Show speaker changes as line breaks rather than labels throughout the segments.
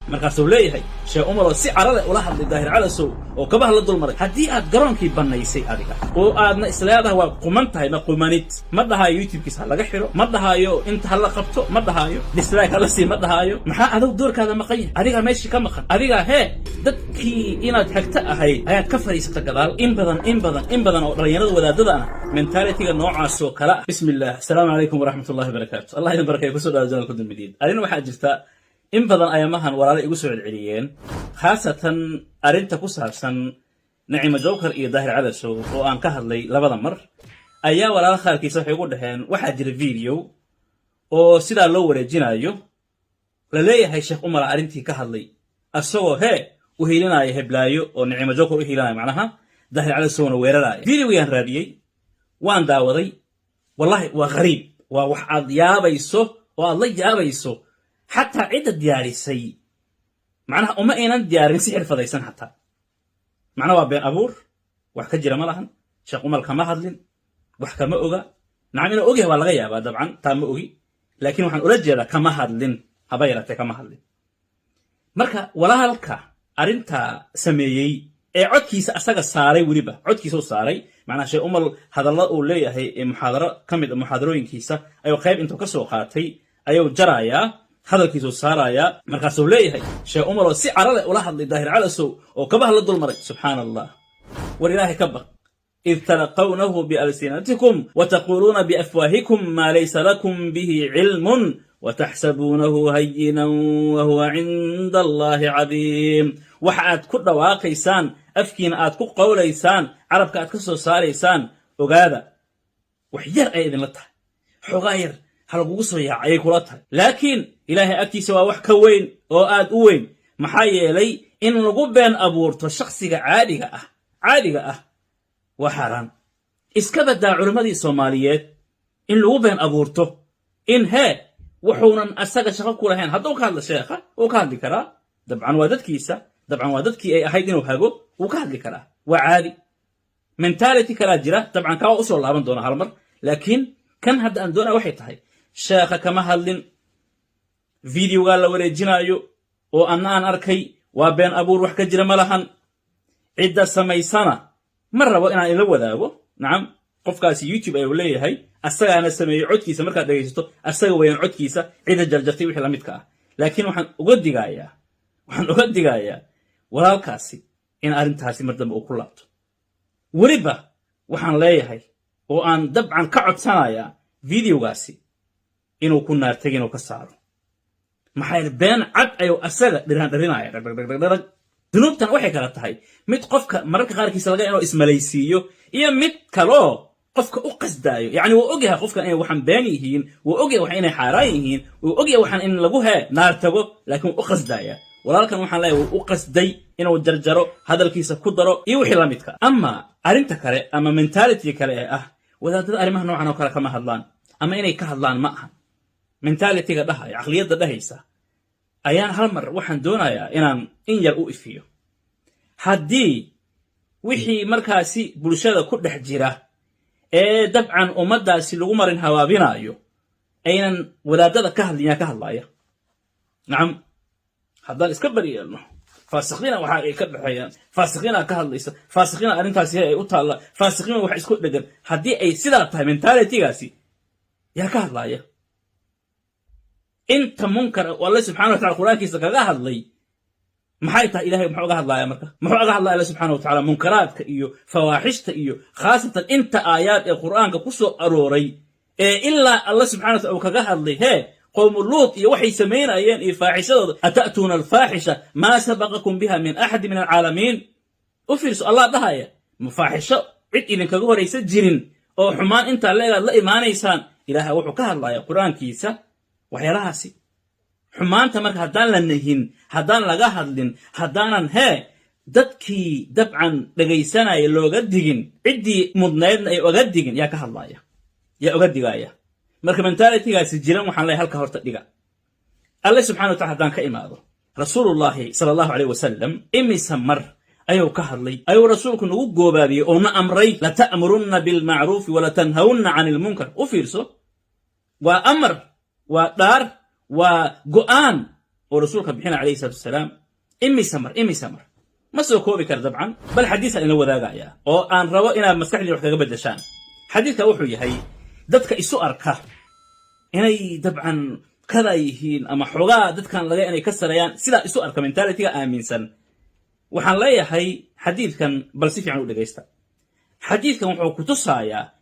markaasuu leeyahay sheekh umar oo si carale ula hadlay daahir calasow oo kabaha la dulmaray haddii aad garoonkii bannaysay adiga oo aadna isleedaha waa quman tahay ma qumanid ma dhahaayo youtube-kiisa ha laga xiro ma dhahaayo inta ha la qabto ma dhahaayo dislike ha la sii ma dhahaayo maxaa adag doorkaada maqan yahay adigaa meeshii ka maqan adigaa dadkii inaad xigta ahayd ayaad ka fadhiisata gadaal in badan oo dhallinyarada wadaadada ah mentalitiga noocaasoo kale ah bismillah assalaamu calaykum waraxmatullahi wabarakaatu allah idin barakaya kusoo dhawa janalka dulmidiin arrin waxaa jirta in badan ayamahan walaalo igu soo celceliyeen khaasatan arrinta ku saabsan Nacima Joker iyo Daahir Calasow oo aan ka hadlay labada mar ayaa walaalo qaarkiisa waxay ugu dhaheen waxaa jira video oo sidaa loo wareejinayo la leeyahay sheekh umar arrintii ka hadlay asagoo u hiilinaya heblaayo oo Nacima Joker u hiilinaya macnaha Daahir Calasowna weeraraya videogaan raadiyey waan daawaday wallahi waa qariib waa wax aad yaabayso oo aad la yaabayso حتى عدة دياريسي معناها وما إينا ديارين سحر فضيسان حتى معناها بين أبور وحكا جيرا مالهن شاق أمال كما هدلين وحكا ما أغا نعم إنا أغي ولا غيابا طبعا تام أغي لكن وحن أرجيرا كما هدلين هبايرا كما هدلين مركا ولا هلكا أرنتا سميي عدكيس أساق الساري وريبا عدكيسو ساري معناها شاق أمال هذا الله أولي هي محاضرة كمد محاضروين كيسا أيو قيب انتو كسو قاتي أيو جرايا hadalkiisu saaraya markaasuu leeyahay sheekh umar oo si carale ula hadlay daahir calasow oo kabaha la dulmaray subhanallah war ilaahay ka baq id talaqawnahu bialsinatikum wataquluuna biafwaahikum maa laysa lakum bihi cilmun wataxsabuunahu hayinan wahuwa cinda allahi cadiim waxa aad ku dhawaaqaysaan afkiina aad ku qowlaysaan carabka aad ka soo saaraysaan ogaada wax yar ay idinla tahay xogaa yar halagugu soo yaacayay kula tahay laakiin ilaahay agtiisa waa wax ka weyn oo aad u weyn maxaa yeelay in lagu been abuurto shakhsiga caadiga ah waa xaaraan iska badaa culimmadii Soomaaliyeed in lagu been abuurto in wuxuunan asaga shaqo ku lahayn hadduu ka hadla sheekha uu ka hadli karaa dabcan waa dadkiisa dabcan waa dadkii ay ahayd inuu hago uu ka hadli karaa waa caadi mentality kala jira dabcan kaa u soo laaban doona hal mar laakiin kan hadda aan doonaa waxay tahay sheekha kama hadlin videoga la wareejinayo oo aan arkay waa been abuur wax ka jira malahan cidda samaysana ma rabo inaan ila wadaago nacam qofkaasi YouTube ayuu leeyahay asagaana sameeyay codkiisa markaad dhageysato asaga weeyaan codkiisa cidda jarjartay wixii la midka ah laakiin waxaan uga digayaa walaalkaasi in arrintaasi mar dambe uu ku laabto weliba waxaan leeyahay oo aan dabcan ka codsanayaa videogaasi inuu ku naartagin oo ka saaro maxay been cad ayuu asaga dhirinaya dunuubtan waxay kala tahay mid qofka mararka qaarkiisa laga inuu ismalaysiiyo iyo mid kaloo qofka u qasdaayo yani wuu ogyahay qofkan inay waxaan been yihiin wuu ogyahay wax inay xaaraan yihiin wuu ogyahay waxaan in lagu naar tago laakiin wuu u qasdaya walaalkan waxaan leeyahay wuu u qasday inuu jarjaro hadalkiisa ku daro iyo wixii la midka ama arrinta kale ama mentality kale ee wadaadada arrimaha noocan oo kale kama hadlaan ama inay ka hadlaan ma aha mentality-ga dhahay aqliyadda dhahaysa ayaan hal mar waxaan doonayaa inaan in yar u ifiyo haddii wixii markaasi bulshada ku dhex jira ee dabcan ummaddaasi lagu marin hawaabinayo aynan wadaadada ka hadlaya ka hadlaya nacam haddaan iska bariyeelno faasiqiina waxa ay ka dhaxayaan faasiqiina ka hadlaysa faasiqiina arrintaasi ay u taala faasiqiina wax isku dhagan haddii ay sidaa tahay mentality-gaasi yaa ka hadlaya inta munkar Allah subhanahu wa ta'ala quraankiisa kaga hadlay maxay tahay ilaahay muxuu uga hadlayaa marka muxuu uga hadlayaa Allah subhanahu wa ta'ala munkaraadka iyo fawaaxishta iyo khaasatan inta aayaad ee quraanka ku soo arooray ee illa Allah subhanahu wa ta'ala kaga hadlay qawm lut iyo waxay sameeyeen iyo faaxishadooda atatuna al-faahisha ma sabaqakum biha min ahad min al-alamin ufirsu Allah dhahaya mufaahisho cid idin kaga horeysa jirin oo xumaan inta la iimaanaysaan ilaahay wuxuu ka hadlayaa quraankiisa waxyaalahaasi xumaanta marka haddaan la nahin haddaan laga hadlin haddaanan dadkii dabcan dhagaysanaya looga digin ciddii mudnaydna ay oga digin yaa ka hadlaya yaa oga digaya marka mentality-gaasi jiran waxaan leeyahay halka horta dhiga Allah subhanahu wa ta'ala haddaan ka imaado rasuulullaahi sallallahu alayhi wasallam imisa mar ayuu ka hadlay ayuu rasuulku nagu goobaabiyey oo na amray la ta'murunna bil ma'ruf wa la tanhawunna 'anil munkar u fiirso waa amar waa dhaar waa go'aan ورسولك بحنا عليه الصلاة والسلام إمي سمر ما سو كوبي كر طبعا بل حديث إنه وذاقع يا أو أن روائنا مسكح لي وحكا قبل دشان حديث وحوي هي دتك إسو أركه إني طبعا كذا يهين أما حوغا دت كان لغا إني كسر يان سلا إسو أركه من تالتي آمين سن وحان لي هي حديث كان بلسيف عنو دقيستا حديث كان وحو كتوسايا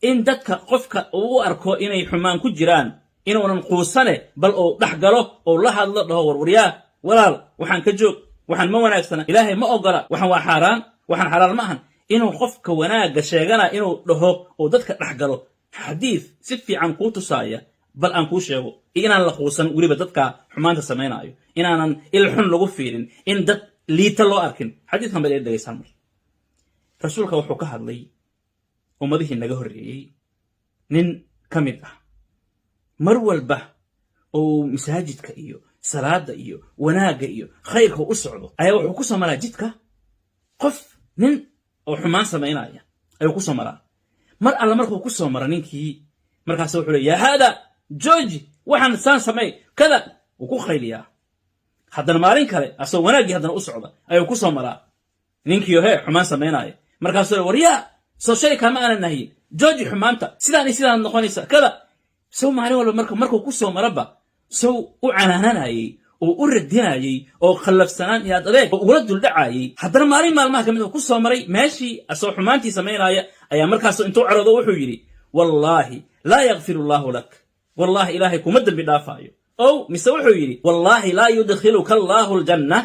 إن دتك قفك أو أركو إني حمان كجيران إنو ننقوصنه بل أو دحقله أو لها الله ورياه ولا وحان كجوك وحان ما وناكسنا إلهي ما أقرأ وحان وحاران وحان حلال معهن إنو قفك وناك شيغانا إنو له أو دتك دحقله حديث سفي عن كوتوسايا بل أن كوشيغو إنان لخوصن وليبا دتك حمان تسمينا أيو إنان إلحن لغو فيرين إن دت ليتلو أركن حديث كان بدأ يدقى يسامر رسولك وحوكا هدلي ومضيه النقه الرئي نين كمده مرول به أو مساجدك إيو صلاة إيو وناقة إيو خيرك وأسعده أيو وحكوسة مرا جدك قف نين أو حمان سمعين أيو وحكوسة مرا مر على مركو وحكوسة مرا نينكي مركا سوحوا لي يا هذا جوجي وحن سان سمعي كذا وكو خيليا حدنا مارين كالي أسو وناقي هدنا أسعده أيو وحكوسة مرا نينكي يوهي حمان سمعين أيو مركا سوحوا وريا سو شركة ما أنا النهي جوجي حمانتا سيدان نقونيسا كذا سو مالين والبا مركو كسو مربا سو وعناناي او رديناي او خلف سنان يا دبيك او ولد دعاي حدنا مالين مالما كميد كسو مري ماشي اسو حمانتي سمينايا ايا markaas intuu carado wuxuu yiri wallahi la yaghfir Allah lak wallahi ilahi kuma dambi dhaafayo oo mise wuxuu yiri wallahi la yudkhiluka Allah aljanna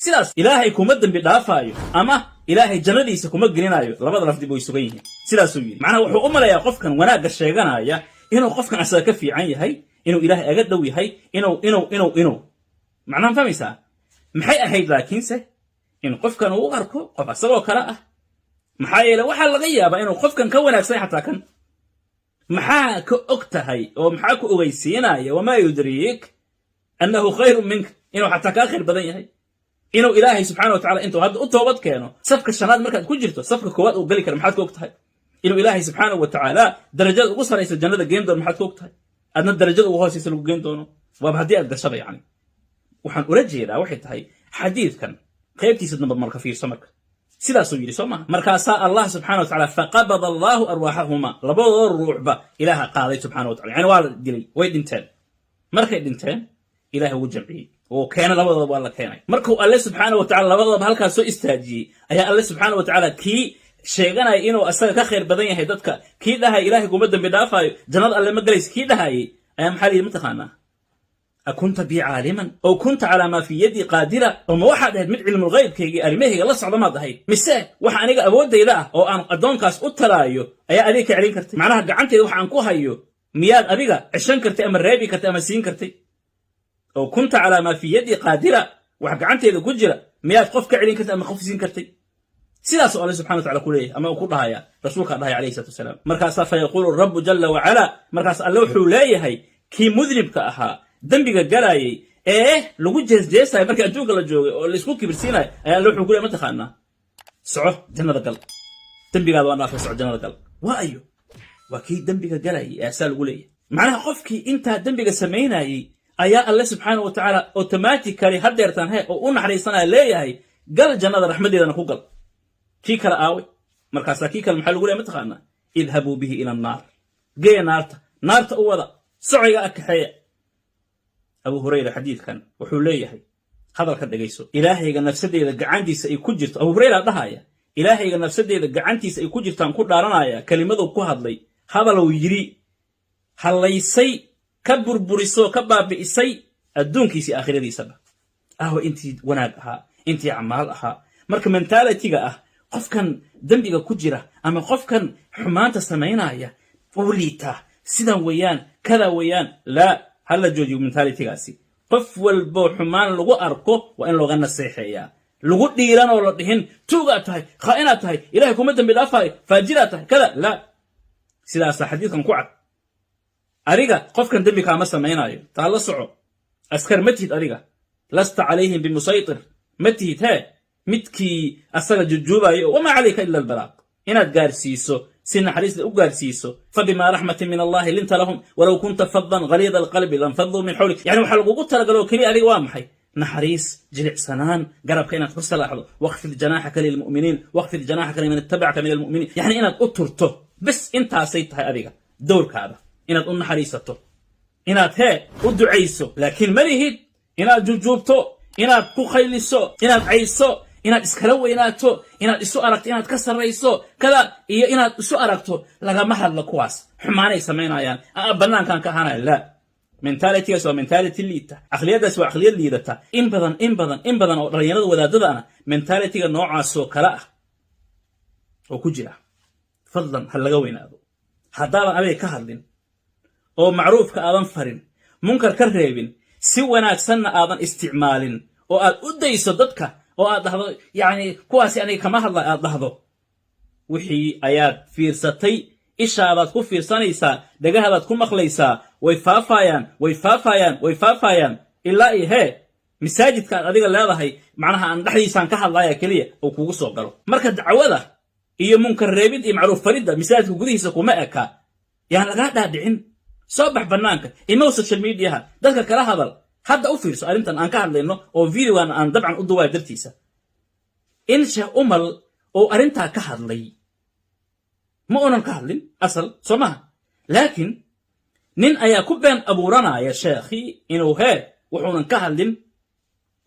sidaas ilahi kuma dambi dhaafayo ama ilahi jannadiisa kuma gelinayo labada lafdi buu isugan yihiin sidaas uu yiri macna wuxuu u maleeyaa qofkan wanaaga sheeganaya inuu qofkan asaga ka fiican yahay inuu ilaahay aga dhow yahay inuu macna fahmaysaa maxay ahayd laakiinse in qofkan uu arko qof asagoo kala ah maxaa yeelay waxa laga yaabaa inuu qofkan ka wanaagsan xataa kan maxaa ka ogtahay oo maxaa ku ogeysiinaya wama yudriik annahu khayrun mink inuu xataa ka khayr badan yahay inuu ilaahay subxaanahu wa ta'aala intuu hadda u toobad keeno safka shanaad markaad ku jirto safka koowaad uu gali karo maxaad ka ogtahay inuu ilaahay subxaanahu wa ta'aala darajada ugu sareysa jannada geen doono maxaad ka ogtahay adna darajada ugu hooseysa lagu geen doono waa haddii aad gashada yani waxaan ula jeedaa waxay tahay xadiidkan qaybtiisa dambe marka fiirso marka sidaasuu yidhi soo maha markaasaa allah subxaanahu wa ta'aala faqabada allahu arwaaxahuma labadooda ruuxba ilaaha qaaday subxaanahu wa ta'ala yani waa la dilay way dhinteen markay dhinteen ilaahay ugu jamciyey oo keena labadooda waa la keenay markuu alle subxaanahu wa ta'aala labadooda halkaas soo istaajiyey ayaa alle subxaanahu wa ta'aala kii sheeganay inuu asaga ka khayr badan yahay dadka kii dhahay ilaahay kuma dambi dhaafayo jannada alle ma galayso kii dhahayay ayaa maxaa layidhi mataqaanaa akunta bi caaliman oo kunta calaa maa fii yadii qaadira oo ma waxaad ahayd mid cilmul ghaybkayga arrimahayga la socda maad ahayd mise waxa aniga awooddayda ah oo aan addoonkaas u talaayo ayaa adiga ka celin kartay macnaha gacantayda waxa aan ku hayo miyaad adiga ceshan kartay ama reebi kartay ama siin kartay oo kunta calaa maa fii yadii qaadira wax gacantayda ku jira miyaad qof ka celin kartay ama qof siin kartay sidaas oo alle subxaanahu wa ta'aala ku leeyahay ama uu ku dhahaya rasuulka dhahay calayhi salaatu wasalaam markaasaa fa yaquulu rabbu jalla wacala markaas alle wuxuu leeyahay kii mudnibka ahaa dembiga galayay lagu jeesjeesayo markii adduunka la joogay oo laisku kibirsiinayo ayaa alle wuxuu ku leeyahay mataqaanaa soco jannada gal dembigaada waa dhaafay soco jannada gal waa ayo waa kii dembiga galayay asaa lagu leeyahay macnaha qofkii intaa dembiga samaynayay ayaa alle subxaanahu wa ta'aala automatically hadeertaan oo u naxariisanaya leeyahay gal jannada raxmadeedana ku gal kii kale aawe markaasaa kii kale maxaa lagu leeyahay mataqaanaa idhabuu bihi ila annaar geeya naarta u wada sociga akaxeeya abu hurayra xadiidkan wuxuu leeyahay hadalka dhegayso ilaahayga nafsadeeda gacantiisa ay ku jirto abu hurayra dhahaya ilaahayga nafsadeeda gacantiisa ay ku jirtaan ku dhaaranaya kelimadu ku hadlay hadaluu yidhi hallaysay ka burburisoo ka baabi'isay adduunkiisii aakhiradiisaba ahwa intii wanaag ahaa intii acmaal ahaa marka mentaalitiga ah qofkan dembiga ku jira ama qofkan xumaanta samaynaya uu liitaa sidan weeyaan kada weeyaan laa hala joojiyo mentaalitigaasi qof walbo xumaan lagu arko waa in looga naseexeeyaa lagu dhiiran oo la dhihin tuugaa tahay khaa'inaad tahay ilaahay kuma dambi dhaafayo faajiraa tahay kada laa sidaasaa xadiidkan ku cad adiga qofkan dembi kaama samaynayo taa la soco askar ma tihid adiga lasta calayhim bimusaytir ma tihid midkii asaga jujuubayo wamaa calayka ila albalaaq inaad gaarsiiso سن حريص أقال سيسو فبما رحمة من الله لنت لهم ولو كنت فظا غليظ القلب لانفضوا من حولك يعني وحلقوا قلت لقالوا كلي أذي وامحي نحريس جلع سنان قرب كينات قصة لحظة واخفض جناحك للمؤمنين واخفض جناحك لمن اتبعك من المؤمنين يعني إنك أطرته بس انت عسيتها أذيك دورك هذا إنك أن حريصته إنك هي ودعيسو لكن مريهد إنك جوجوبتو إنك كخيلسو إنك عيسو inaad iskala weynaato inaad isu aragto inaad ka sarrayso kada iyo inaad isu aragto lagama hadlo kuwaas xumaanay sameynayaan banaankan ka ahaanay la mentality waa mentality liita aqliyadaas waa aqliyad liidata in badan oo dhalinyarada wadaadada ana mentality-ga noocaas oo kala ah oo ku jira fadlan hal laga weynaado hadaba abay ka hadlin oo macruufka aadan farin munkar ka reebin si wanaagsanna aadan isticmaalin oo aad u dayso dadka oo aad dhahdo yani kuwaasi aniga kama hadla aad dhahdo wixii ayaad fiirsatay ishaadaad ku fiirsanaysaa dhagahaadaad ku maqlaysaa way faafayaan ilaa ihe masaajidka aad adiga leedahay macnaha aan dhexdiisaan ka hadlaya keliya oo kugu soo galo marka dacwada iyo munkar reebid iyo macruuf faridda masaajidka gudihiisa kuma eka yaan lagaa dhaadhicin soo bax banaanka imo social mediaha dadka kala hadal hadda u fiirso arrintan aan ka hadlayno oo videogan aan dabcan u duway dartiisa in sheekh umal oo arrintaa ka hadlay ma oonan ka hadlin asal soo maha laakiin nin ayaa ku been abuuranaya sheekhii inuu wuxuunan ka hadlin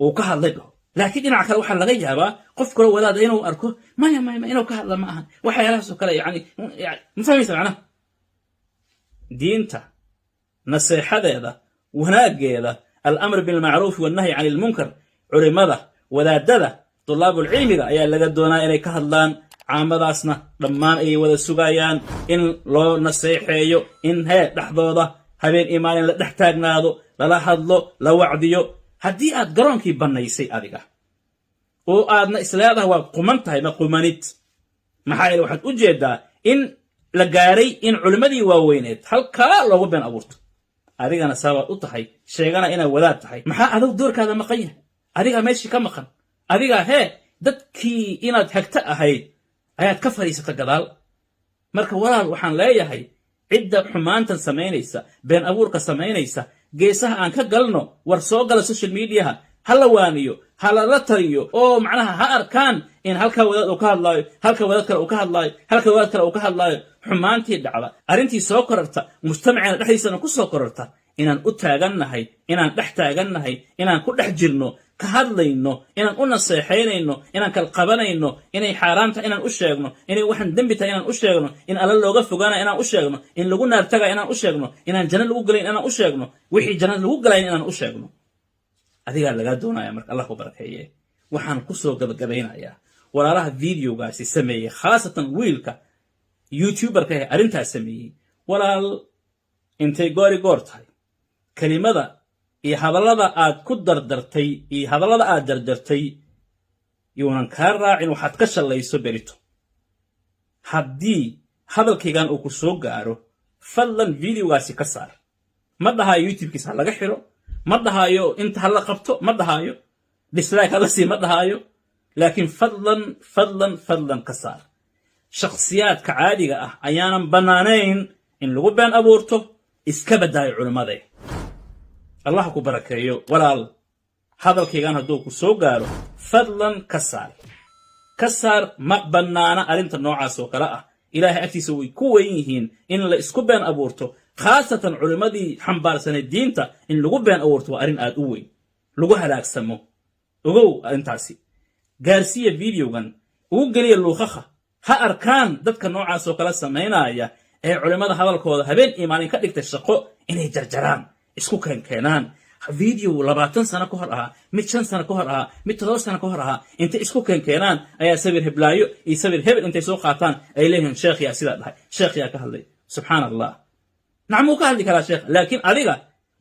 uu ka hadlay dhaho laakiin dhinaca kale waxaa laga yaabaa qof kale wadaada inuu arko maya inuu ka hadla ma ahan waxyaalahaasoo kale yani ma fahmaysa macnaha diinta naseexadeeda wanaageeda الأمر بالمعروف والنهي عن المنكر علماء ودادة طلاب العلم أيا لقى دونا إلي كهدلان عامداسنا لمان أي ودا سوغايان إن لو نصيحيو إن هي لحظوضة هبين إيمان لحتاجنادو للاحظلو لوعديو هدي آد قرانكي بانيسي آدقا oo aadna isleedahay waa quman tahay ma qumanid maxaa yeelay waxaad u jeedaa in la gaaray in culimadii waaweyneed halkaa loogu been abuurto adigana sabab u tahay sheegana inay wadaad tahay maxaa adag doorkaada maqan yahay adiga meeshii ka maqan adiga dadkii inaad hagta ahayd ayaad ka fariisata gadaal marka walaal waxaan leeyahay cidda xumaantan samaynaysa been abuurka samaynaysa geesaha aan ka galno war soo gala social mediaha hala waaniyo hala la tariyo oo macnaha ha arkaan in halka wadaad uu ka hadlaayo halka wadaad kale uu ka hadlaayo halka wadaad kale uu ka hadlaayo xumaantii dhacda arrintii soo kororta mujtamaceena dhexdiisana ku soo kororta inaan u taagannahay inaan dhex taagannahay inaan ku dhex jirno ka hadlayno inaan u naseexaynayno inaan kala qabanayno inay xaaraam tahay inaan u sheegno inay waxaan dembi tahay inaan u sheegno in alla looga fogaanayo inaan u sheegno in lagu naar tagayo inaan u sheegno inaan janno lagu galayn inaan u sheegno wixii jannada lagu galayn inaan u sheegno adigaa lagaa doonaya marka allah ku barakeeye waxaan ku soo gabagabaynayaa walaalaha videogaasi sameeyey khaasatan wiilka youtuberka ee arrintaas sameeyey walaal intay goor tahay kelimada iyo hadallada aad ku dardartay iyo hadallada aad jarjartay yuunan kaa raacin waxaad ka shallayso berito haddii hadalkaygan uu ku soo gaaro fadlan videogaasi ka saar ma dhahayo youtube-kiisa ha laga xiro ma dhahayo inta hala qabto ma dhahayo dislike hala sii ma dhahayo laakiin fadlan ka saar shakhsiyaadka caadiga ah ayaanan bannaanayn in lagu been abuurto iska badaayo culimmadee allah ku barakeeyo walaal hadalkaygan hadduu ku soo gaaro fadlan ka saar ma bannaana arrinta noocaas oo kale ah ilaahay agtiisa way ku weyn yihiin in la isku been abuurto khaasatan culimmadii xambaarsanay diinta in lagu been abuurto waa arrin aad u weyn lagu halaagsamo ogow arrintaasi gaarsiiya videogan ugu geliya luuqakha ha arkaan dadka noocaas oo kale samaynaya ee culimmada hadalkooda habeen iyo maalin ka dhigtay shaqo inay jarjaraan isku keenkeenaan video 20 sano ka hor ahaa mid 5 sano ka hor ahaa mid 7 sano ka hor ahaa intay isku keenkeenaan ayaa sabir heblaayo iyo sabir hebel intay soo qaataan ay leeyihiin sheekh yaa sidaa dhahay sheekh yaa ka hadlay subxaanallah nacmu ka hadli karaa sheekh laakiin adiga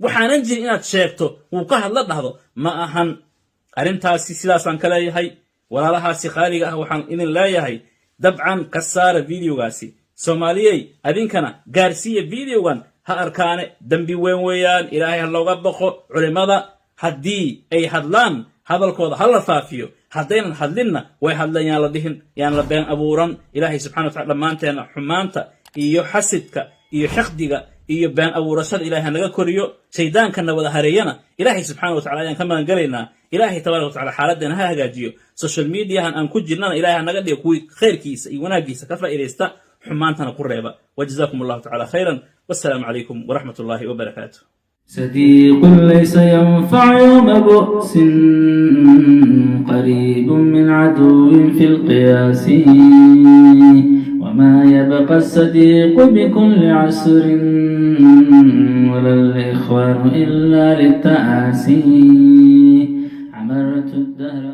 waxaanan jirin inaad sheegto wuu ka hadla dhahdo ma ahan arrintaasi sidaasaan ka leeyahay walaalahaasi qaaliga ah waxaan idin leeyahay dabcan ka saara videogaasi soomaaliyey adinkana gaarsiiya videogan ha arkaane dambi weyn weeyaan ilaahay ha looga baqo culimmada haddii ay hadlaan hadalkooda ha la faafiyo haddaynan hadlinna way hadlan yaan la dhihin yaan la been abuuran ilaahay subxana wa tacala dhammaanteena xumaanta iyo xasidka iyo xiqdiga iyo been abuurashada ilaahay hanaga koriyo shaydaankana wada hareeyana ilaahay subxaana wa tacala ayaan ka magan galaynaa ilaahay tabaaraka wa tacala xaaladdeena ha hagaajiyo social mediahan aan ku jirnana ilaahay hanaga dhigo kuwii khayrkiisa iyo wanaaggiisa ka faa'iidaysta xumaantana ku reeba wajazakum allahu tacala khayran wassalaamu calaykum waraxmat ullaahi wabarakaatuh
صديق ليس ينفع يوم بؤس قريب من عدو في القياس وما يبقى الصديق بكل عسر ولا الإخوان إلا للتآسي عمرت الدهر